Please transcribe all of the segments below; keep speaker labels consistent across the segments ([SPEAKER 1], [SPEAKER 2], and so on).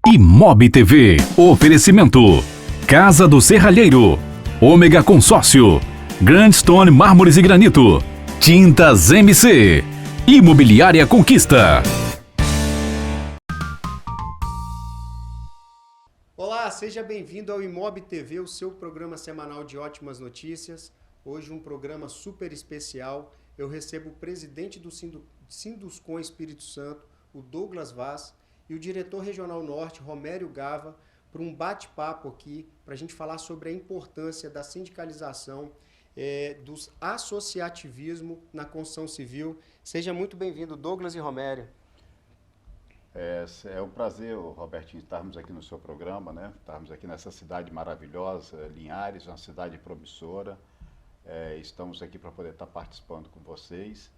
[SPEAKER 1] Imob TV. Oferecimento. Casa do Serralheiro. Ômega Consórcio. Grandstone Mármores e Granito. Tintas MC. Imobiliária Conquista.
[SPEAKER 2] Olá, seja bem-vindo ao Imob TV, o seu programa semanal de ótimas notícias. Hoje um programa super especial. Eu recebo o presidente do Sinduscon Espírito Santo, o Douglas Vaz, e o diretor regional norte, Romério Gava, para um bate-papo aqui, para a gente falar sobre a importância da sindicalização, do associativismo na construção civil. Seja muito bem-vindo, Douglas e Romério.
[SPEAKER 3] É um prazer, Robertinho, estarmos aqui no seu programa, né? Estarmos aqui nessa cidade maravilhosa, Linhares, uma cidade promissora. Estamos aqui para poder estar participando com vocês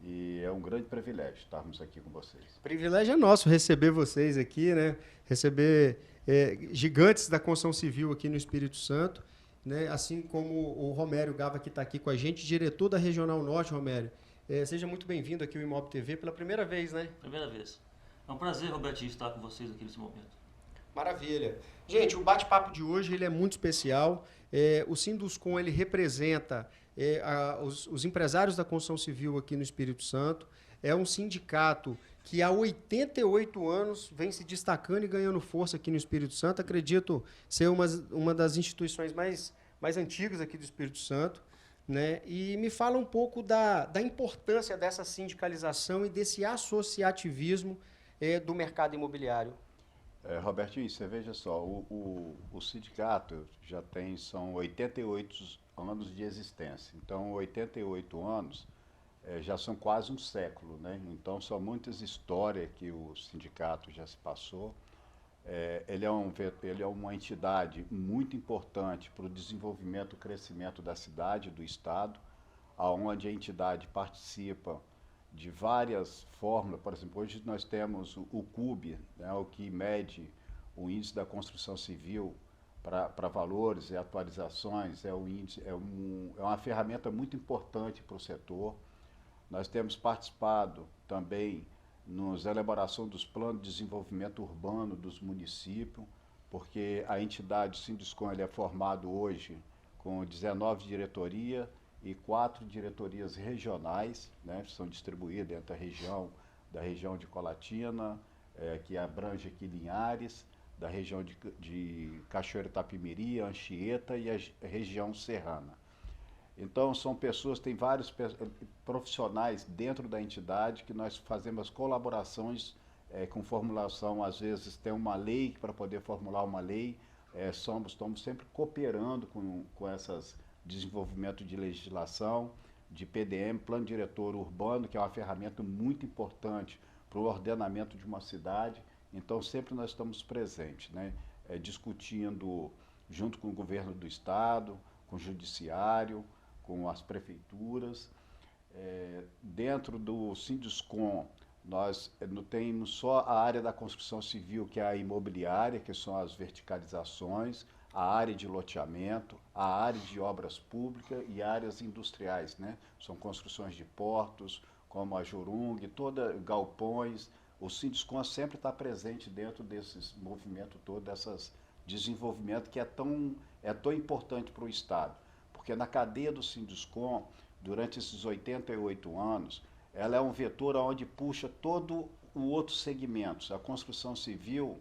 [SPEAKER 3] e é um grande privilégio estarmos aqui com vocês.
[SPEAKER 2] Privilégio é nosso receber vocês aqui, né? Receber gigantes da construção civil aqui no Espírito Santo, né? Assim como o Romério Gava, que está aqui com a gente, diretor da Regional Norte. Romério, seja muito bem-vindo aqui ao Imob TV pela primeira vez, né?
[SPEAKER 4] Primeira vez. É um prazer, Robertinho, estar com vocês aqui nesse momento.
[SPEAKER 2] Maravilha. Gente, o bate-papo de hoje ele é muito especial. O Sinduscon ele representa os empresários da construção civil aqui no Espírito Santo. É um sindicato que há 88 anos vem se destacando e ganhando força aqui no Espírito Santo. Acredito ser uma das instituições mais antigas aqui do Espírito Santo, né? E me fala um pouco da importância dessa sindicalização e desse associativismo do mercado imobiliário.
[SPEAKER 3] Robertinho, você veja só, o sindicato são 88 anos de existência. Então, 88 anos já são quase um século, né? Então, são muitas histórias que o sindicato já se passou. Ele é uma entidade muito importante para o desenvolvimento e crescimento da cidade, do estado, onde a entidade participa de várias fórmulas. Por exemplo, hoje nós temos o CUB, né, o que mede o índice da construção civil para valores e atualizações. É uma ferramenta muito importante para o setor. Nós temos participado também na elaboração dos planos de desenvolvimento urbano dos municípios, porque a entidade Sinduscon é formado hoje com 19 diretorias e 4 diretorias regionais, né, que são distribuídas dentro da região de Colatina, que abrange aqui Linhares, da região de Cachoeira Itapemirim, Anchieta e a região serrana. Então, são pessoas, tem vários profissionais dentro da entidade que nós fazemos colaborações com formulação, às vezes tem uma lei para poder formular uma lei, estamos sempre cooperando com essas desenvolvimento de legislação, de PDM, Plano Diretor Urbano, que é uma ferramenta muito importante para o ordenamento de uma cidade. Então, sempre nós estamos presentes, né? Discutindo junto com o governo do estado, com o judiciário, com as prefeituras. Dentro do Sinduscon, nós não temos só a área da construção civil, que é a imobiliária, que são as verticalizações, a área de loteamento, a área de obras públicas e áreas industriais, né? São construções de portos, como a Jurung, galpões. O Sinduscon sempre está presente dentro desses movimentos todos, desses desenvolvimentos que é tão importante para o Estado. Porque na cadeia do Sinduscon, durante esses 88 anos, ela é um vetor onde puxa todo o outro segmento. A construção civil,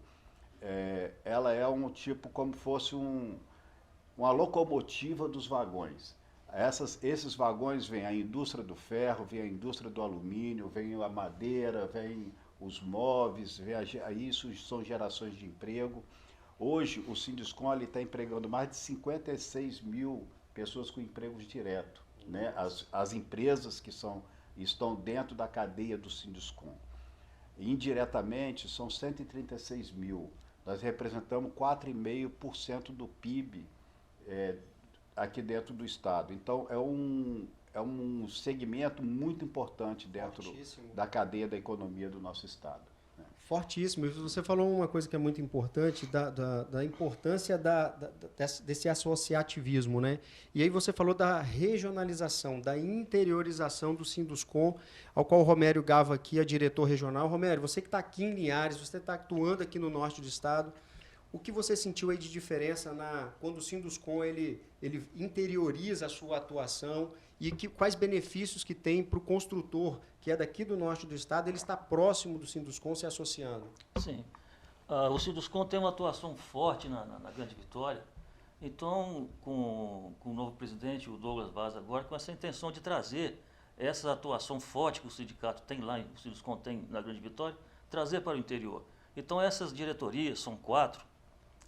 [SPEAKER 3] ela é um tipo como fosse uma locomotiva dos vagões. Esses vagões vêm a indústria do ferro, vem a indústria do alumínio, vem a madeira, vem os móveis, isso são gerações de emprego. Hoje o Sinduscon está empregando mais de 56 mil pessoas com empregos diretos, né? As empresas que estão dentro da cadeia do Sinduscon. Indiretamente são 136 mil. Nós representamos 4,5% do PIB aqui dentro do estado. Então, é um segmento muito importante dentro da cadeia da economia do nosso estado.
[SPEAKER 2] Fortíssimo. E você falou uma coisa que é muito importante, da importância desse associativismo, né? E aí você falou da regionalização, da interiorização do Sinduscom, ao qual o Romério Gava aqui é diretor regional. Romério, você que está aqui em Linhares, você está atuando aqui no norte do estado, o que você sentiu aí de diferença quando o Sinduscom ele interioriza a sua atuação e quais benefícios que tem para o construtor, que é daqui do norte do estado, ele está próximo do Sinduscom se associando?
[SPEAKER 4] Sim. O Sinduscom tem uma atuação forte na Grande Vitória. Então, com o novo presidente, o Douglas Vaz, agora, com essa intenção de trazer essa atuação forte que o sindicato tem lá, o Sinduscom tem na Grande Vitória, trazer para o interior. Então, essas diretorias, são 4,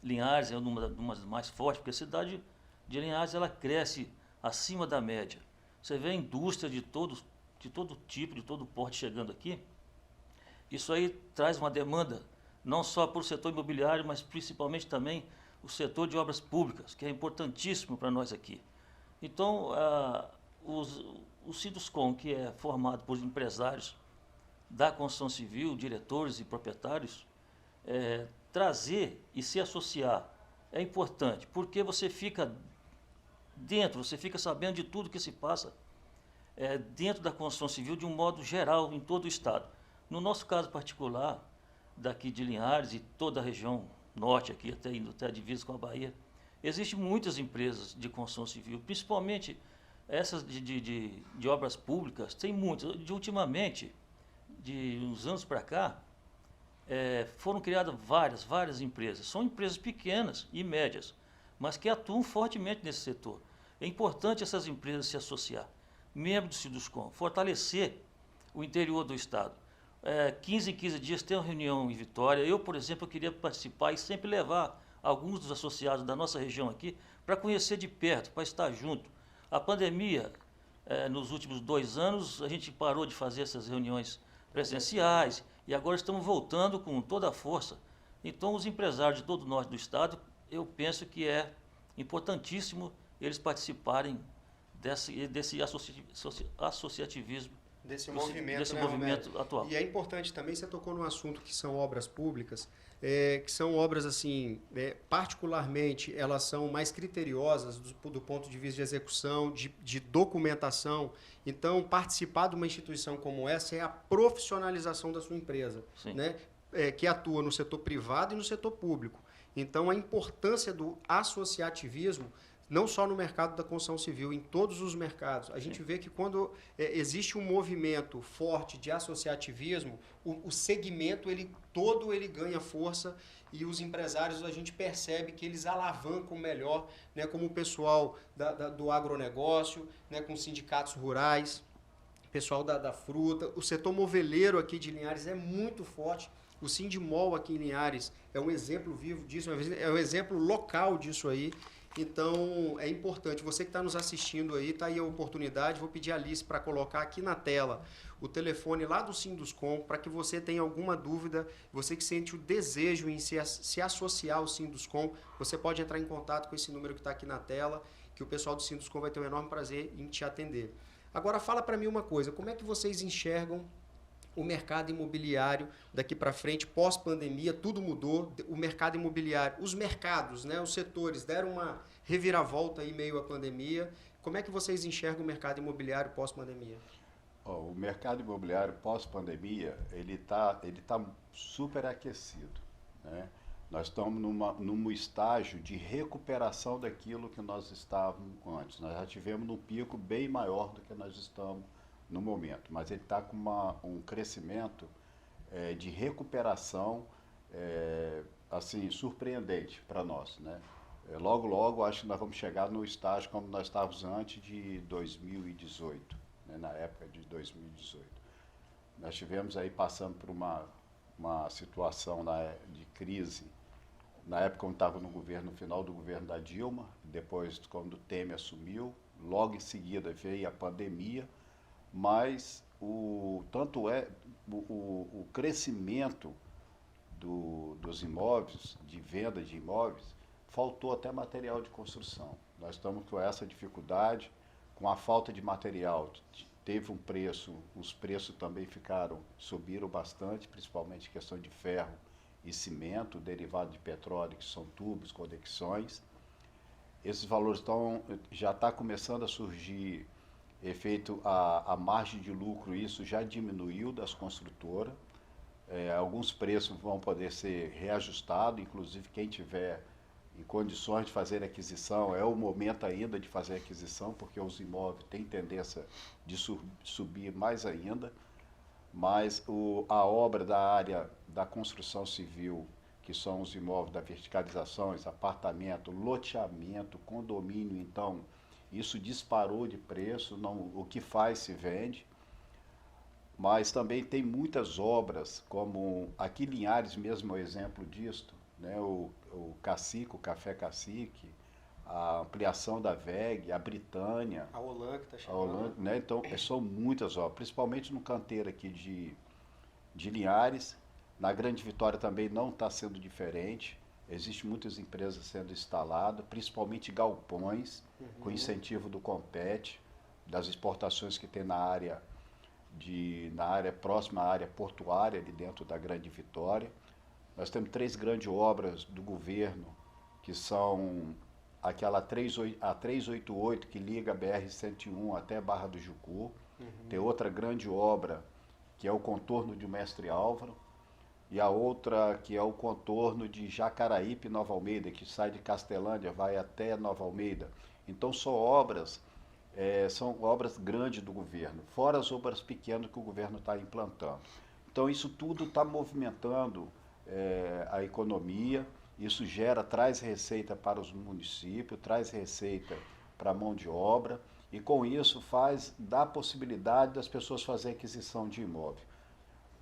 [SPEAKER 4] Linhares é uma das mais fortes, porque a cidade de Linhares ela cresce acima da média. Você vê a indústria de todo tipo, de todo porte chegando aqui. Isso aí traz uma demanda, não só para o setor imobiliário, mas principalmente também o setor de obras públicas, que é importantíssimo para nós aqui. Então, o Sinduscom, que é formado por empresários da construção civil, diretores e proprietários, trazer e se associar é importante, porque você fica dentro, você fica sabendo de tudo que se passa dentro da construção civil de um modo geral em todo o estado. No nosso caso particular, daqui de Linhares e toda a região norte aqui, indo até a divisa com a Bahia, existem muitas empresas de construção civil, principalmente essas de obras públicas, tem muitas. Ultimamente, de uns anos para cá, foram criadas várias empresas. São empresas pequenas e médias, mas que atuam fortemente nesse setor. É importante essas empresas se associar, membro do Sinduscom, fortalecer o interior do estado. 15 em 15 dias tem uma reunião em Vitória. Eu, por exemplo, queria participar e sempre levar alguns dos associados da nossa região aqui para conhecer de perto, para estar junto. A pandemia, nos últimos 2 anos, a gente parou de fazer essas reuniões presenciais e agora estamos voltando com toda a força. Então, os empresários de todo o norte do estado, eu penso que é importantíssimo eles participarem desse associativismo,
[SPEAKER 2] Desse movimento, né,
[SPEAKER 4] movimento atual.
[SPEAKER 2] E é importante também, você tocou num assunto que são obras públicas, que são obras, assim, particularmente, elas são mais criteriosas do ponto de vista de execução, de documentação. Então, participar de uma instituição como essa é a profissionalização da sua empresa, né? Que atua no setor privado e no setor público. Então, a importância do associativismo, não só no mercado da construção civil, em todos os mercados. A gente vê que quando existe um movimento forte de associativismo, o segmento todo ganha força e os empresários, a gente percebe que eles alavancam melhor, né, como o pessoal do agronegócio, né, com sindicatos rurais, pessoal da fruta. O setor moveleiro aqui de Linhares é muito forte. O Sindimol aqui em Linhares é um exemplo vivo disso, é um exemplo local disso aí. Então, é importante. Você que está nos assistindo aí, está aí a oportunidade. Vou pedir a Alice para colocar aqui na tela o telefone lá do Sinduscom, para que você tenha alguma dúvida, você que sente o desejo em se associar ao Sinduscom, você pode entrar em contato com esse número que está aqui na tela, que o pessoal do Sinduscom vai ter um enorme prazer em te atender. Agora, fala para mim uma coisa, como é que vocês enxergam o mercado imobiliário daqui para frente, pós-pandemia, tudo mudou, o mercado imobiliário, os mercados, né, os setores deram uma reviravolta aí meio à pandemia. Como é que vocês enxergam o mercado imobiliário pós-pandemia?
[SPEAKER 3] O mercado imobiliário pós-pandemia, ele tá super aquecido, né? Nós estamos num estágio de recuperação daquilo que nós estávamos antes. Nós já tivemos um pico bem maior do que nós estamos no momento, mas ele está com um crescimento de recuperação assim, surpreendente para nós, né? Logo, acho que nós vamos chegar no estágio como nós estávamos antes de 2018, né? Na época de 2018. Nós tivemos aí passando por uma situação de crise, na época quando estava no final do governo da Dilma, depois quando o Temer assumiu, logo em seguida veio a pandemia, mas o crescimento dos imóveis, de venda de imóveis, faltou até material de construção. Nós estamos com essa dificuldade, com a falta de material teve um preço, os preços também subiram bastante, principalmente questão de ferro e cimento, derivado de petróleo, que são tubos, conexões. Esses valores já está começando a surgir efeito a margem de lucro, isso já diminuiu das construtoras. Alguns preços vão poder ser reajustados, inclusive quem tiver em condições de fazer aquisição, é o momento ainda de fazer aquisição, porque os imóveis têm tendência de subir mais ainda, mas a obra da área da construção civil, que são os imóveis da verticalizações, apartamento, loteamento, condomínio, então isso disparou de preço, o que faz se vende. Mas também tem muitas obras, como aqui Linhares mesmo é um exemplo disto, né? O Cacique, o Café Cacique, a ampliação da VEG, a Britânia.
[SPEAKER 2] A Olan que está chegando.
[SPEAKER 3] A Olan, né? Então, são muitas obras, principalmente no canteiro aqui de Linhares. Na Grande Vitória também não está sendo diferente. Existem muitas empresas sendo instaladas, principalmente galpões, com incentivo do Compete, das exportações que tem na área próxima à área portuária, ali dentro da Grande Vitória. Nós temos 3 grandes obras do governo, que são aquela a 388, que liga a BR-101 até Barra do Jucu. Tem outra grande obra, que é o contorno de Mestre Álvaro, e a outra que é o contorno de Jacaraípe, Nova Almeida, que sai de Castelândia, vai até Nova Almeida. Então são obras grandes do governo, fora as obras pequenas que o governo está implantando. Então isso tudo está movimentando a economia, isso traz receita para os municípios, traz receita para a mão de obra, e com isso dá a possibilidade das pessoas fazerem aquisição de imóvel.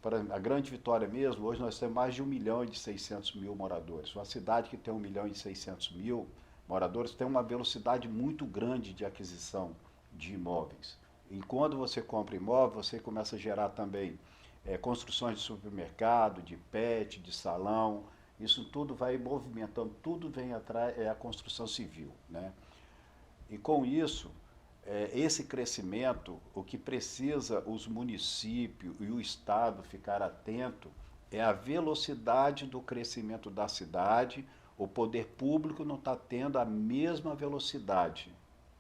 [SPEAKER 3] Para a Grande Vitória mesmo, hoje nós temos mais de 1.600.000 moradores. Uma cidade que tem 1.600.000 moradores tem uma velocidade muito grande de aquisição de imóveis. E quando você compra imóvel, você começa a gerar também construções de supermercado, de pet, de salão. Isso tudo vai movimentando, tudo vem atrás, a construção civil, né? E com isso, esse crescimento, o que precisa os municípios e o Estado ficar atento é a velocidade do crescimento da cidade. O poder público não está tendo a mesma velocidade,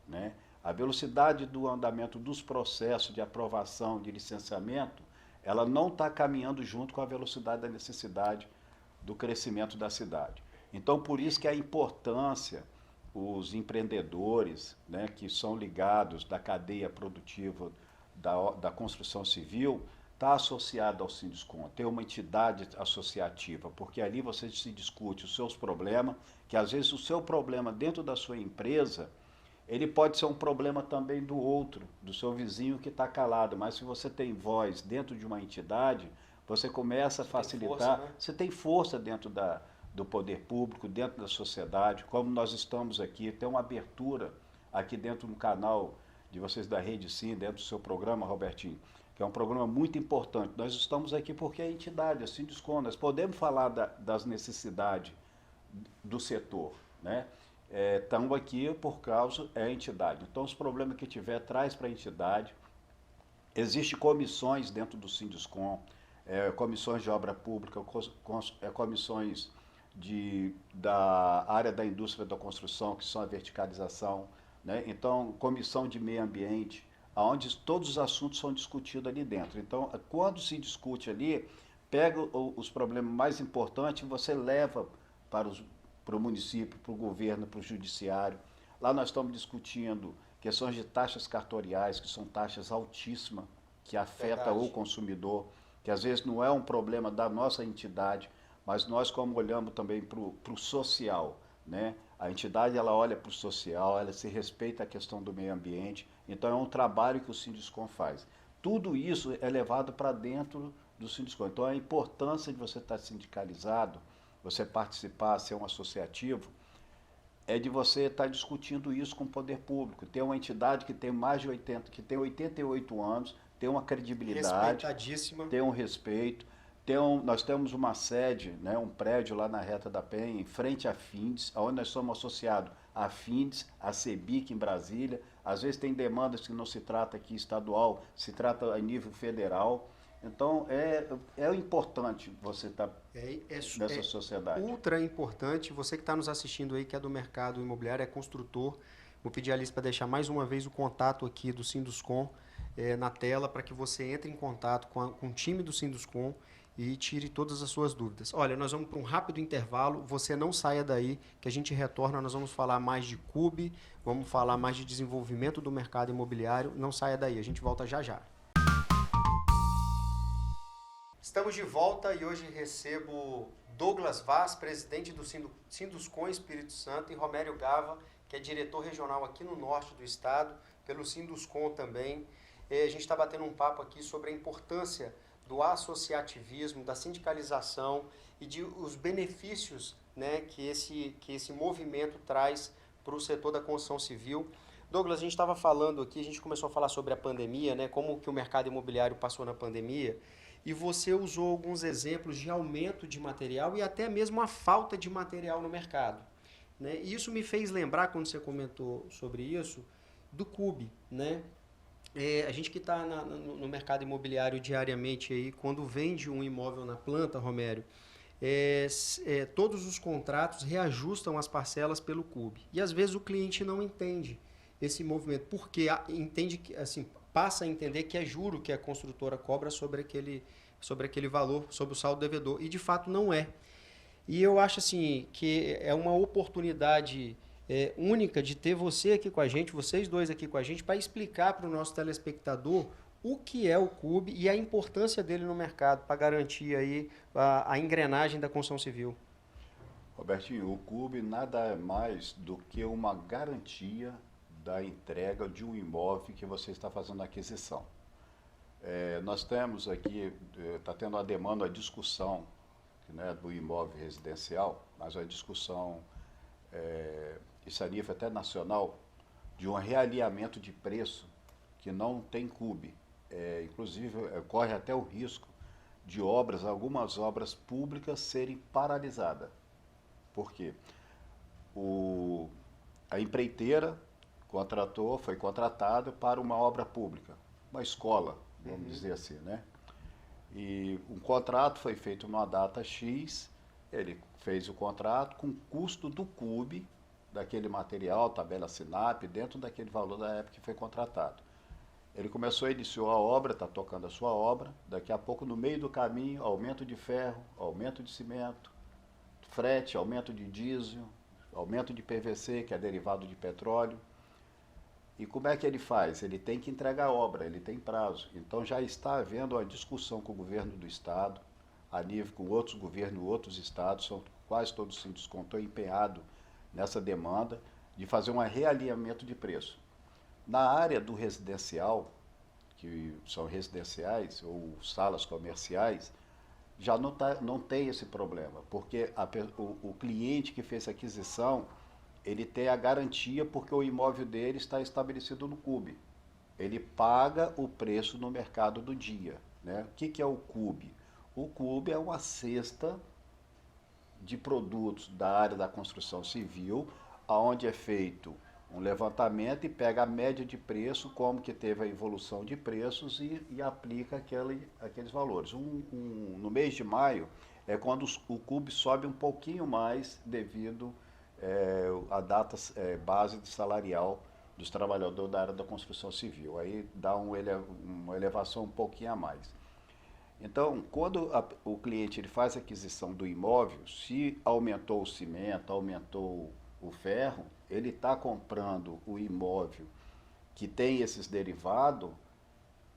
[SPEAKER 3] né? A velocidade do andamento dos processos de aprovação de licenciamento, ela não está caminhando junto com a velocidade da necessidade do crescimento da cidade. Então, por isso que a importância, os empreendedores, né, que são ligados da cadeia produtiva da construção civil, está associado ao Sinduscon, tem uma entidade associativa, porque ali você se discute os seus problemas, que às vezes o seu problema dentro da sua empresa, ele pode ser um problema também do outro, do seu vizinho que está calado, mas se você tem voz dentro de uma entidade, você começa a facilitar,
[SPEAKER 2] força, né?
[SPEAKER 3] Você tem força dentro do poder público, dentro da sociedade, como nós estamos aqui, tem uma abertura aqui dentro do canal de vocês da Rede Sim, dentro do seu programa, Robertinho, que é um programa muito importante. Nós estamos aqui porque é a entidade, assim, Sinduscon, nós podemos falar das necessidades do setor, né? Estamos aqui por causa da entidade. Então, os problemas que tiver, traz para a entidade. Existem comissões dentro do Sinduscon, comissões de obra pública, comissões da área da indústria da construção, que são a verticalização, né? Então, comissão de meio ambiente, onde todos os assuntos são discutidos ali dentro. Então, quando se discute ali, pega os problemas mais importantes e você leva para o município, para o governo, para o judiciário. Lá nós estamos discutindo questões de taxas cartoriais, que são taxas altíssimas, que afetam o consumidor, que às vezes não é um problema da nossa entidade, mas nós como olhamos também para o social, né? A entidade ela olha para o social, ela se respeita a questão do meio ambiente, então é um trabalho que o Sinduscon faz. Tudo isso é levado para dentro do Sinduscon. Então a importância de você estar sindicalizado, você participar, ser um associativo, é de você estar discutindo isso com o poder público. Tem uma entidade que tem mais de 88 anos, tem uma credibilidade,
[SPEAKER 2] respeitadíssima,
[SPEAKER 3] tem um respeito, nós temos uma sede, né, um prédio lá na Reta da Penha, em frente à Findes, onde nós somos associados à Findes, à CEBIC em Brasília. Às vezes tem demandas que não se trata aqui estadual, se trata a nível federal. Então, é importante você estar nessa sociedade.
[SPEAKER 2] Ultra importante. Você que está nos assistindo aí, que é do mercado imobiliário, é construtor, vou pedir a Alice para deixar mais uma vez o contato aqui do Sinduscon na tela, para que você entre em contato com o time do Sinduscon e tire todas as suas dúvidas. Olha, nós vamos para um rápido intervalo, você não saia daí, que a gente retorna, nós vamos falar mais de CUB, vamos falar mais de desenvolvimento do mercado imobiliário, não saia daí, a gente volta já já. Estamos de volta e hoje recebo Douglas Vaz, presidente do Sinduscon Espírito Santo, e Romério Gava, que é diretor regional aqui no norte do estado, pelo Sinduscon também. A gente está batendo um papo aqui sobre a importância do associativismo, da sindicalização e de os benefícios, né, que esse movimento traz para o setor da construção civil. Douglas, a gente estava falando aqui, a gente começou a falar sobre a pandemia, né, como que o mercado imobiliário passou na pandemia, e você usou alguns exemplos de aumento de material e até mesmo a falta de material no mercado, né? E isso me fez lembrar, quando você comentou sobre isso, do CUB, né? A gente que está no mercado imobiliário diariamente, aí, quando vende um imóvel na planta, Romério, todos os contratos reajustam as parcelas pelo CUB. E às vezes o cliente não entende esse movimento, porque entende que, assim, passa a entender que é juro que a construtora cobra sobre aquele valor, sobre o saldo devedor, e de fato não é. E eu acho assim, que é uma oportunidade única de ter você aqui com a gente, vocês dois aqui com a gente, para explicar para o nosso telespectador o que é o CUB e a importância dele no mercado, para garantir aí a engrenagem da construção civil.
[SPEAKER 3] Robertinho, o CUB nada é mais do que uma garantia da entrega de um imóvel que você está fazendo a aquisição. Nós temos aqui, está tendo a demanda, a discussão, né, do imóvel residencial, mas a discussão, isso a nível até nacional, de um realinhamento de preço que não tem CUB. Inclusive, corre até o risco de algumas obras públicas serem paralisadas. Por quê? A empreiteira foi contratado para uma obra pública, uma escola, vamos dizer assim, né? E um contrato foi feito numa data X, ele fez o contrato com o custo do CUB, daquele material, tabela SINAP, dentro daquele valor da época que foi contratado. Ele iniciou a obra, está tocando a sua obra, daqui a pouco, no meio do caminho, aumento de ferro, aumento de cimento, frete, aumento de diesel, aumento de PVC, que é derivado de petróleo. E como é que ele faz? Ele tem que entregar a obra, ele tem prazo. Então já está havendo uma discussão com o governo do estado, a nível com outros governos, outros estados, são quase todos os Sinduscon estão empenhados nessa demanda de fazer um realinhamento de preço. Na área do residencial, que são residenciais ou salas comerciais, já não tem esse problema, porque o cliente que fez a aquisição, ele tem a garantia porque o imóvel dele está estabelecido no CUB. Ele paga o preço no mercado do dia, né? O que é o CUB? O CUB é uma cesta de produtos da área da construção civil, onde é feito um levantamento e pega a média de preço, como que teve a evolução de preços e aplica aqueles valores. No mês de maio é quando o CUB sobe um pouquinho mais devido a data base salarial dos trabalhadores da área da construção civil. Aí dá uma elevação um pouquinho a mais. Então, quando o cliente ele faz a aquisição do imóvel, se aumentou o cimento, aumentou o ferro, ele está comprando o imóvel que tem esses derivados,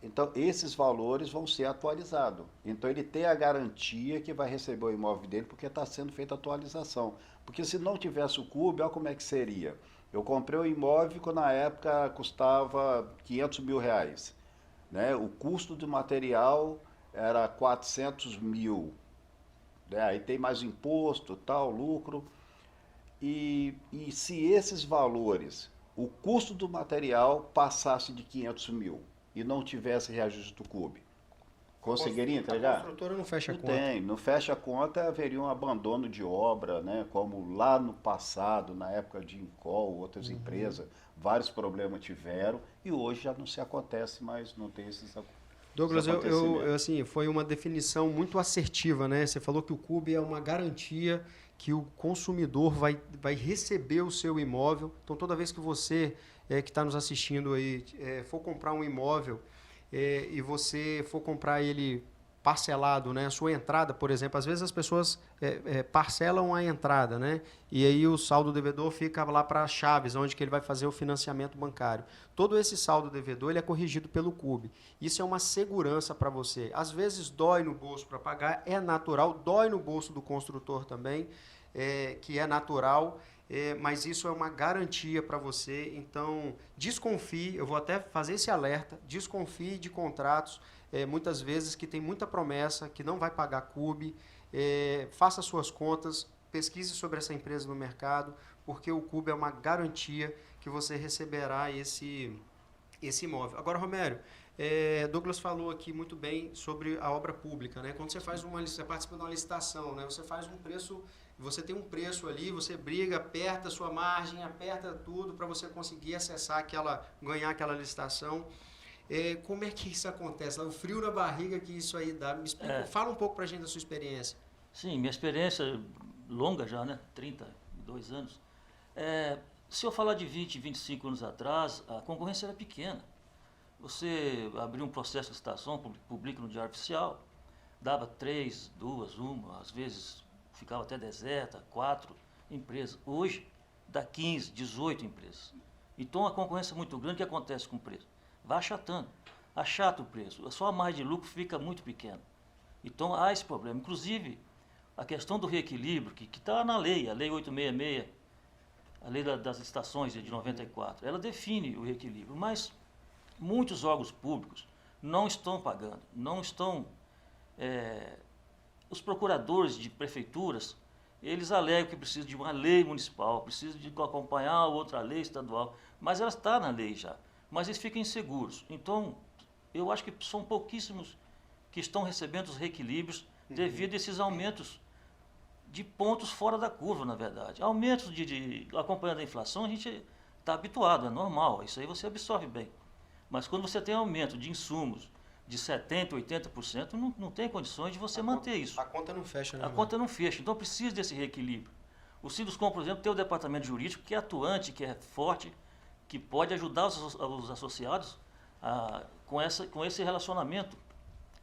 [SPEAKER 3] então esses valores vão ser atualizados. Então ele tem a garantia que vai receber o imóvel dele porque está sendo feita a atualização. Porque se não tivesse o CUB, olha como é que seria. Eu comprei um imóvel que na época custava R$500 mil, né? O custo do material era 400 mil, né? Aí tem mais imposto, tal, lucro. E se esses valores, o custo do material passasse de 500 mil e não tivesse reajuste do CUB, conseguiria
[SPEAKER 2] A
[SPEAKER 3] entregar?
[SPEAKER 2] construtora não fecha a
[SPEAKER 3] Não
[SPEAKER 2] conta.
[SPEAKER 3] tem, não fecha a conta, haveria um abandono de obra, né? Como lá no passado, na época de Incol, outras empresas, vários problemas tiveram e hoje já não se acontece mais, não tem
[SPEAKER 2] Douglas,
[SPEAKER 3] esses acontecimentos.
[SPEAKER 2] assim, foi uma definição muito assertiva, né? Você falou que o CUB é uma garantia que o consumidor vai receber o seu imóvel. Então, toda vez que você que está nos assistindo aí for comprar um imóvel e você for comprar ele parcelado, né? A sua entrada, por exemplo, às vezes as pessoas parcelam a entrada, né? E aí o saldo devedor fica lá para Chaves, onde que ele vai fazer o financiamento bancário. Todo esse saldo devedor ele é corrigido pelo CUB. Isso é uma segurança para você. Às vezes dói no bolso para pagar, é natural, dói no bolso do construtor também, que é natural, mas isso é uma garantia para você. Então, desconfie, eu vou até fazer esse alerta, desconfie de contratos, muitas vezes que tem muita promessa, que não vai pagar CUB, faça suas contas, pesquise sobre essa empresa no mercado, porque o CUB é uma garantia que você receberá esse imóvel. Agora, Romério, Douglas falou aqui muito bem sobre a obra pública, né? Quando você participa de uma licitação, né? Você faz um preço, você tem um preço ali, você briga, aperta a sua margem, aperta tudo para você conseguir acessar ganhar aquela licitação. Como é que isso acontece? O frio na barriga que isso aí dá. Me explica, fala um pouco para a gente da sua experiência.
[SPEAKER 4] Sim, minha experiência longa já, né? 32 anos. Se eu falar de 20, 25 anos atrás, a concorrência era pequena. Você abria um processo de licitação, publica no Diário Oficial, dava 3, 2, 1, às vezes ficava até deserta, 4 empresas. Hoje, dá 15, 18 empresas. Então, a concorrência é muito grande. O que acontece com o preço? Vai achatando. Achata o preço. A sua margem de lucro fica muito pequena. Então, há esse problema. Inclusive, a questão do reequilíbrio, que está na lei, a Lei 866, a Lei das Licitações de 94, ela define o reequilíbrio, mas muitos órgãos públicos não estão pagando, não estão... os procuradores de prefeituras, eles alegam que precisam de uma lei municipal, precisam de acompanhar outra lei estadual, mas ela está na lei já, mas eles ficam inseguros. Então, eu acho que são pouquíssimos que estão recebendo os reequilíbrios devido a esses aumentos de pontos fora da curva, na verdade. Aumentos acompanhando a inflação, a gente está habituado, é normal, isso aí você absorve bem. Mas quando você tem aumento de insumos de 70%, 80%, não tem condições de você manter isso.
[SPEAKER 2] A conta não fecha, né?
[SPEAKER 4] A conta não fecha, então precisa desse reequilíbrio. O Sinduscom, por exemplo, tem o departamento jurídico que é atuante, que é forte, que pode ajudar os associados com esse relacionamento,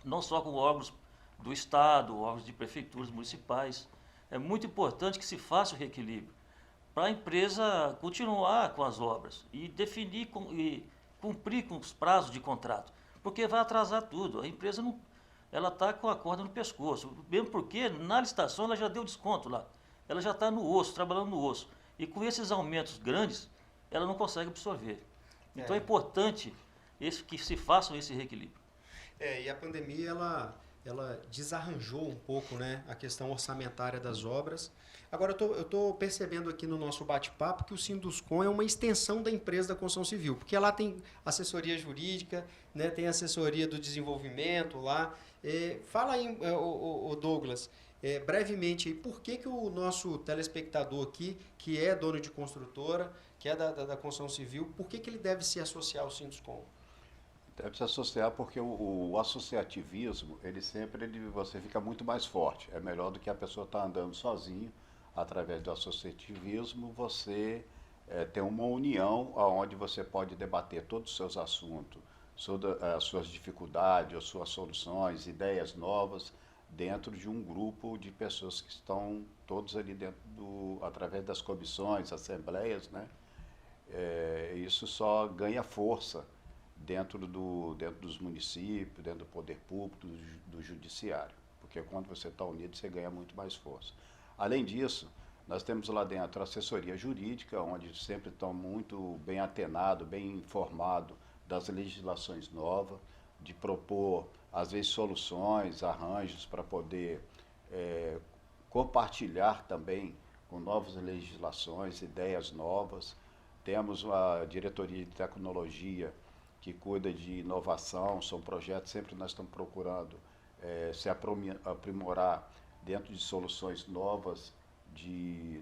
[SPEAKER 4] não só com órgãos do Estado, órgãos de prefeituras municipais. É muito importante que se faça o reequilíbrio para a empresa continuar com as obras e definir e cumprir com os prazos de contrato, porque vai atrasar tudo. A empresa não, ela está com a corda no pescoço, mesmo porque na licitação ela já deu desconto lá, ela já está no osso, trabalhando no osso, e com esses aumentos grandes ela não consegue absorver. Então é importante que se façam esse reequilíbrio.
[SPEAKER 2] E a pandemia ela desarranjou um pouco, né, a questão orçamentária das obras. Agora, eu estou percebendo aqui no nosso bate-papo que o Sinduscom é uma extensão da empresa da construção civil, porque lá tem assessoria jurídica, né, tem assessoria do desenvolvimento lá. Fala aí, o Douglas, brevemente, aí, por que o nosso telespectador aqui, que é dono de construtora, que é da construção civil, por que ele deve se associar ao Sinduscom?
[SPEAKER 3] Deve se associar porque o associativismo, você fica muito mais forte. É melhor do que a pessoa estar andando sozinho. Através do associativismo, você tem uma união onde você pode debater todos os seus assuntos, as suas dificuldades, as suas soluções, ideias novas, dentro de um grupo de pessoas que estão todos ali através das comissões, assembleias, né? Isso só ganha força dentro dos municípios, dentro do poder público, do judiciário. Porque quando você está unido, você ganha muito mais força. Além disso, nós temos lá dentro a assessoria jurídica, onde sempre estão muito bem atenados, bem informados das legislações novas, de propor, às vezes, soluções, arranjos para poder compartilhar também com novas legislações, ideias novas. Temos a diretoria de tecnologia, que cuida de inovação, são projetos, sempre nós estamos procurando se aprimorar dentro de soluções novas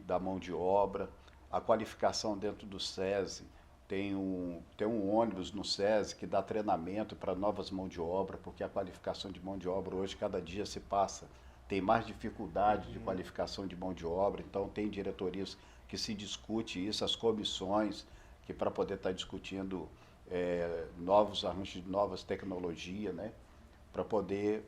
[SPEAKER 3] da mão de obra, a qualificação dentro do SESI. Tem um ônibus no SESI que dá treinamento para novas mãos de obra, porque a qualificação de mão de obra hoje, cada dia se passa, tem mais dificuldade de qualificação de mão de obra, então tem diretorias que se discute isso, as comissões, que para poder estar discutindo novos arranjos, novas tecnologias, né, para poder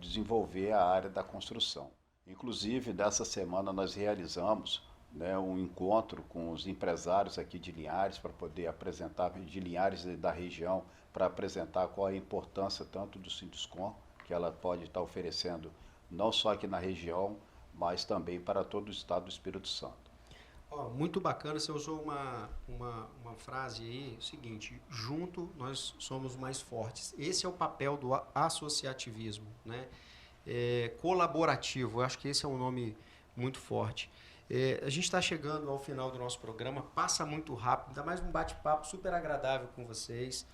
[SPEAKER 3] desenvolver a área da construção. Inclusive, dessa semana nós realizamos, né, um encontro com os empresários aqui de Linhares, para poder apresentar, de Linhares e da região, para apresentar qual é a importância tanto do Sinduscon, que ela pode estar oferecendo não só aqui na região, mas também para todo o estado do Espírito Santo.
[SPEAKER 2] Muito bacana, você usou uma frase aí, o seguinte: junto nós somos mais fortes. Esse é o papel do associativismo, né? Colaborativo, eu acho que esse é um nome muito forte. A gente está chegando ao final do nosso programa, passa muito rápido, ainda mais um bate-papo super agradável com vocês.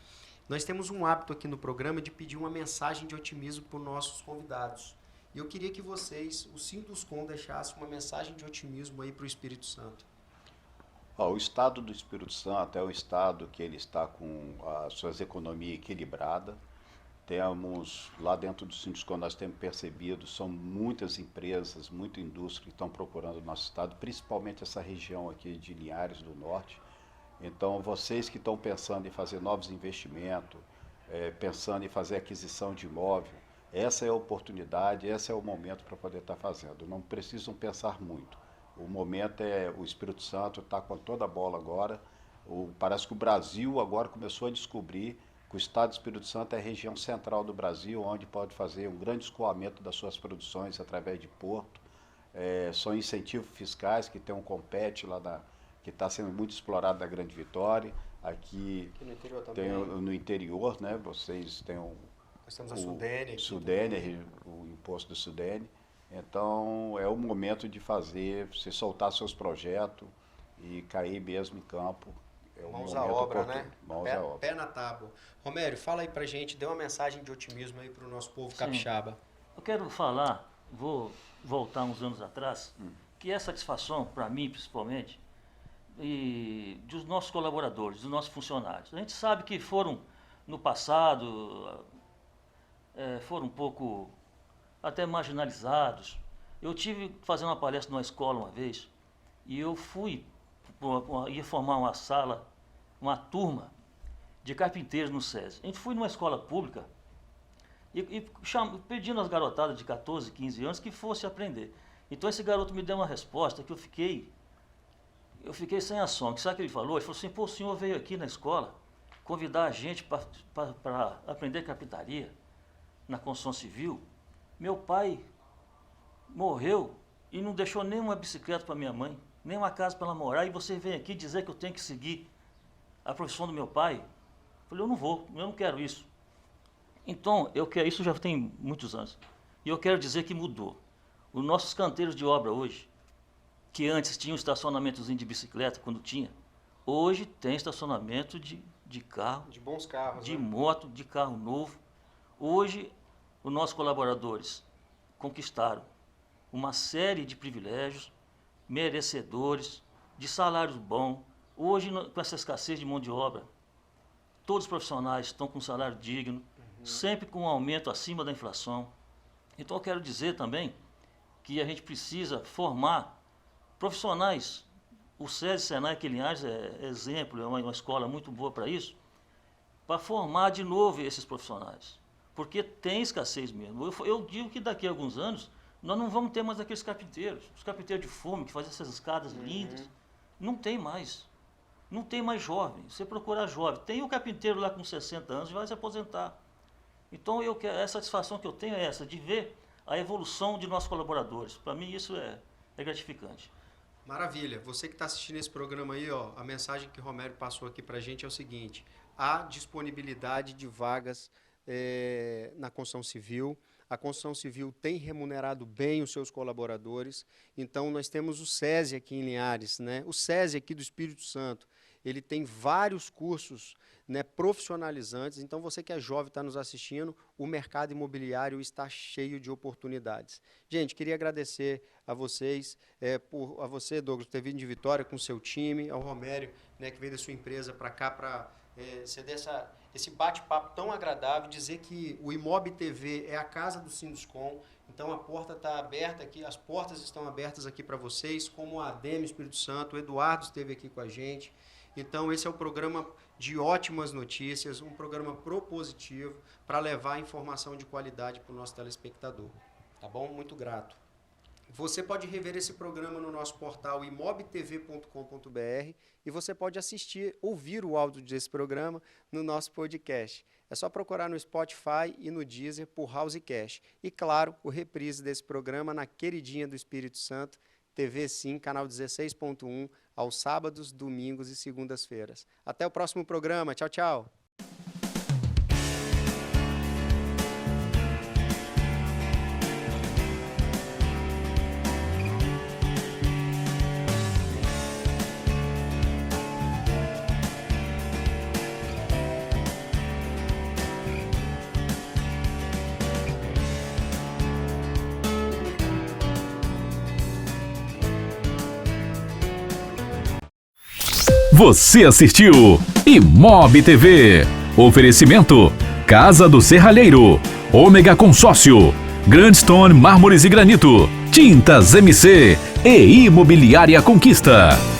[SPEAKER 2] Nós temos um hábito aqui no programa de pedir uma mensagem de otimismo para os nossos convidados. E eu queria que vocês, o Sinduscon, deixassem uma mensagem de otimismo aí para o Espírito Santo.
[SPEAKER 3] O estado do Espírito Santo é um estado que ele está com as suas economias equilibradas. Temos, lá dentro do Sinduscon, nós temos percebido, são muitas empresas, muita indústria que estão procurando o nosso estado, principalmente essa região aqui de Linhares do Norte. Então, vocês que estão pensando em fazer novos investimentos, pensando em fazer aquisição de imóvel, essa é a oportunidade, esse é o momento para poder estar fazendo. Não precisam pensar muito. O momento o Espírito Santo está com toda a bola agora. Parece que o Brasil agora começou a descobrir que o estado do Espírito Santo é a região central do Brasil, onde pode fazer um grande escoamento das suas produções através de porto. São incentivos fiscais que tem um compete lá que está sendo muito explorado na Grande Vitória. Aqui
[SPEAKER 2] no interior
[SPEAKER 3] tem
[SPEAKER 2] também.
[SPEAKER 3] no interior, né? Vocês têm
[SPEAKER 2] Nós temos a Sudene aqui.
[SPEAKER 3] Sudene, o imposto do Sudene. Então, é o momento de se soltar seus projetos e cair mesmo em campo.
[SPEAKER 2] Mãos à obra,
[SPEAKER 3] oportuno.
[SPEAKER 2] né?
[SPEAKER 3] Mãos à obra.
[SPEAKER 2] Pé na tábua. Romério, fala aí pra gente, dê uma mensagem de otimismo aí pro nosso povo capixaba.
[SPEAKER 4] Eu quero falar, vou voltar uns anos atrás, que é satisfação, para mim principalmente, e dos nossos colaboradores, dos nossos funcionários. A gente sabe que foram, no passado, foram um pouco até marginalizados. Eu tive que fazer uma palestra numa escola uma vez, e eu ia formar uma sala, uma turma de carpinteiros no SESI. A gente foi numa escola pública e pedindo às garotadas de 14, 15 anos que fosse aprender. Então esse garoto me deu uma resposta que eu fiquei sem ação. Sabe o que ele falou? Ele falou assim: pô, o senhor veio aqui na escola convidar a gente para aprender carpintaria na construção civil. Meu pai morreu e não deixou nenhuma bicicleta para minha mãe, nem uma casa para ela morar, e você vem aqui dizer que eu tenho que seguir a profissão do meu pai? Eu falei: eu não vou, eu não quero isso. Então, isso já tem muitos anos. E eu quero dizer que mudou. Os nossos canteiros de obra hoje, que antes tinham estacionamentozinho de bicicleta, quando tinha, hoje tem estacionamento de carro,
[SPEAKER 2] De bons carros,
[SPEAKER 4] de
[SPEAKER 2] né?
[SPEAKER 4] moto, de carro novo. Hoje, os nossos colaboradores conquistaram uma série de privilégios, merecedores, de salários bons. Hoje, com essa escassez de mão de obra, todos os profissionais estão com salário digno, sempre com um aumento acima da inflação. Então, eu quero dizer também que a gente precisa formar profissionais. O SESI, Senai aqui em Linhares é exemplo, é uma escola muito boa para isso, para formar de novo esses profissionais. Porque tem escassez mesmo. Eu digo que daqui a alguns anos nós não vamos ter mais aqueles carpinteiros, os carpinteiros de fume que fazem essas escadas lindas. Não tem mais. Não tem mais jovem. Você procura jovem. Tem o carpinteiro lá com 60 anos e vai se aposentar. Então a satisfação que eu tenho é essa, de ver a evolução de nossos colaboradores. Para mim isso é gratificante.
[SPEAKER 2] Maravilha. Você que está assistindo esse programa aí, a mensagem que o Romério passou aqui para a gente é o seguinte: há disponibilidade de vagas na construção civil. A construção civil tem remunerado bem os seus colaboradores. Então, nós temos o SESI aqui em Linhares, né? O SESI aqui do Espírito Santo. ele tem vários cursos, né, profissionalizantes. Então, você que é jovem, está nos assistindo, o mercado imobiliário está cheio de oportunidades. Gente, queria agradecer a vocês, a você, Douglas, por ter vindo de Vitória com o seu time, ao Romério, né, que veio da sua empresa para cá, para ceder esse bate-papo tão agradável, dizer que o Imob TV é a casa do Sinduscom. Então a porta está aberta aqui, as portas estão abertas aqui para vocês, como a Ademir Espírito Santo, o Eduardo esteve aqui com a gente. Então esse é o programa de ótimas notícias, um programa propositivo para levar informação de qualidade para o nosso telespectador. Tá bom? Muito grato. Você pode rever esse programa no nosso portal imobtv.com.br e você pode ouvir o áudio desse programa no nosso podcast. É só procurar no Spotify e no Deezer por Housecast. E, claro, o reprise desse programa na queridinha do Espírito Santo, TV Sim, canal 16.1, aos sábados, domingos e segundas-feiras. Até o próximo programa. Tchau, tchau.
[SPEAKER 1] Você assistiu Imob TV. Oferecimento: Casa do Serralheiro, Ômega Consórcio, Grand Stone Mármores e Granito, Tintas MC e Imobiliária Conquista.